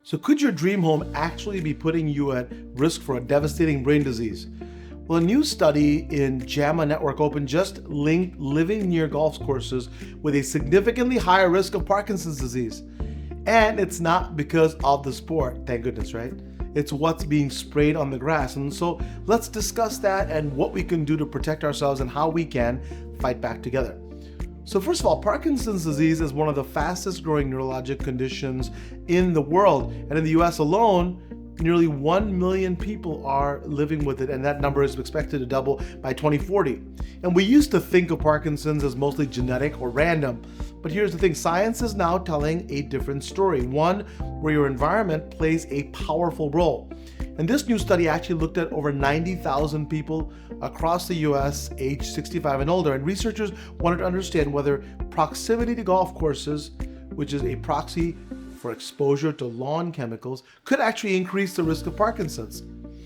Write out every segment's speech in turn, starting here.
So could your dream home actually be putting you at risk for a devastating brain disease? Well, a new study in JAMA Network Open just linked living near golf courses with a significantly higher risk of Parkinson's disease. And it's not because of the sport, thank goodness, right? It's what's being sprayed on the grass. And so let's discuss that and what we can do to protect ourselves and how we can fight back together. So first of all, Parkinson's disease is one of the fastest growing neurologic conditions in the world. And in the US alone, nearly 1 million people are living with it, and that number is expected to double by 2040. And we used to think of Parkinson's as mostly genetic or random, but here's the thing, science is now telling a different story, one where your environment plays a powerful role. And this new study actually looked at over 90,000 people across the US aged 65 and older, and researchers wanted to understand whether proximity to golf courses, which is a proxy for exposure to lawn chemicals, could actually increase the risk of Parkinson's.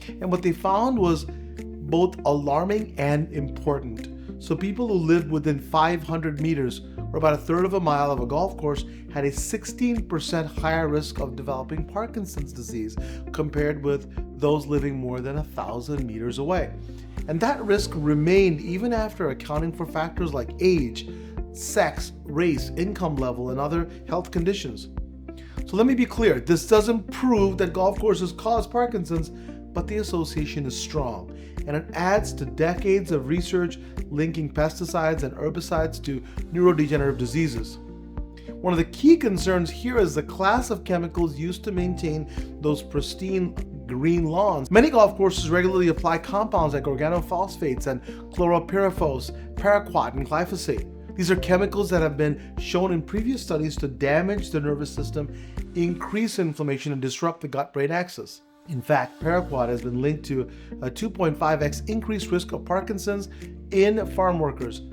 And what they found was both alarming and important. So people who lived within 500 meters, or about a third of a mile of a golf course, had a 16% higher risk of developing Parkinson's disease compared with those living more than 1,000 meters away. And that risk remained even after accounting for factors like age, sex, race, income level, and other health conditions. So let me be clear, this doesn't prove that golf courses cause Parkinson's, but the association is strong, and it adds to decades of research linking pesticides and herbicides to neurodegenerative diseases. One of the key concerns here is the class of chemicals used to maintain those pristine green lawns. Many golf courses regularly apply compounds like organophosphates and chlorpyrifos, paraquat, and glyphosate. These are chemicals that have been shown in previous studies to damage the nervous system, increase inflammation, and disrupt the gut-brain axis. In fact, paraquat has been linked to a 2.5x increased risk of Parkinson's in farm workers.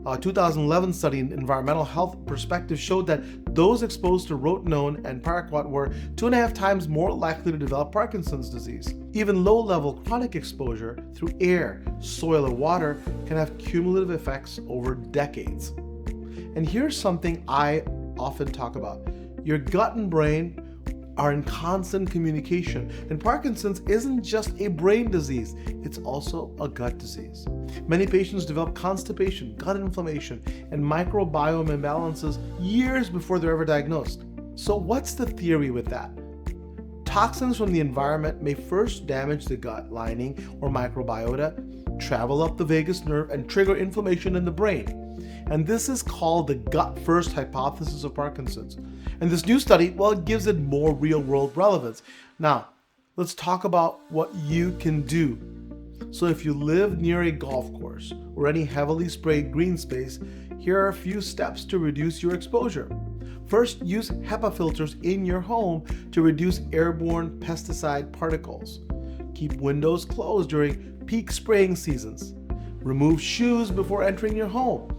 A 2011 study in Environmental Health Perspective showed that those exposed to rotenone and paraquat were 2.5 times more likely to develop Parkinson's disease. Even low-level chronic exposure through air, soil, or water can have cumulative effects over decades. And here's something I often talk about. Your gut and brain are in constant communication, and Parkinson's isn't just a brain disease, it's also a gut disease. Many patients develop constipation, gut inflammation, and microbiome imbalances years before they're ever diagnosed. So what's the theory with that? Toxins from the environment may first damage the gut lining or microbiota, travel up the vagus nerve, and trigger inflammation in the brain. And this is called the gut-first hypothesis of Parkinson's. And this new study, well, it gives it more real-world relevance. Now, let's talk about what you can do. So if you live near a golf course or any heavily sprayed green space, here are a few steps to reduce your exposure. First, use HEPA filters in your home to reduce airborne pesticide particles. Keep windows closed during peak spraying seasons. Remove shoes before entering your home.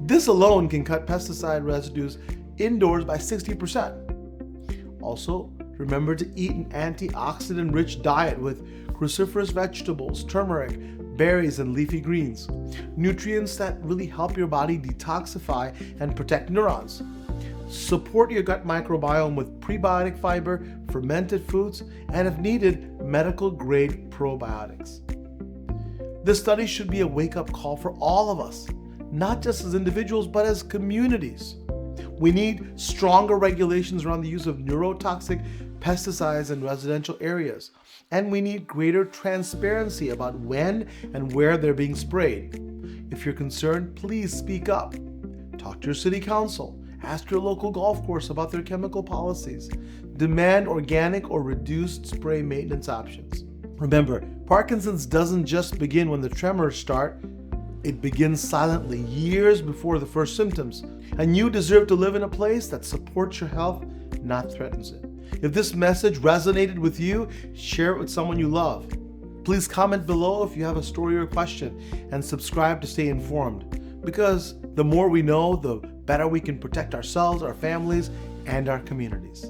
This alone can cut pesticide residues indoors by 60%. Also, remember to eat an antioxidant-rich diet with cruciferous vegetables, turmeric, berries, and leafy greens. Nutrients that really help your body detoxify and protect neurons. Support your gut microbiome with prebiotic fiber, fermented foods, and if needed, medical-grade probiotics. This study should be a wake-up call for all of us, not just as individuals, but as communities. We need stronger regulations around the use of neurotoxic pesticides in residential areas, and we need greater transparency about when and where they're being sprayed. If you're concerned, please speak up. Talk to your city council. Ask your local golf course about their chemical policies. Demand organic or reduced spray maintenance options. Remember, Parkinson's doesn't just begin when the tremors start. It begins silently, years before the first symptoms. And you deserve to live in a place that supports your health, not threatens it. If this message resonated with you, share it with someone you love. Please comment below if you have a story or question, and subscribe to stay informed. Because the more we know, the better we can protect ourselves, our families, and our communities.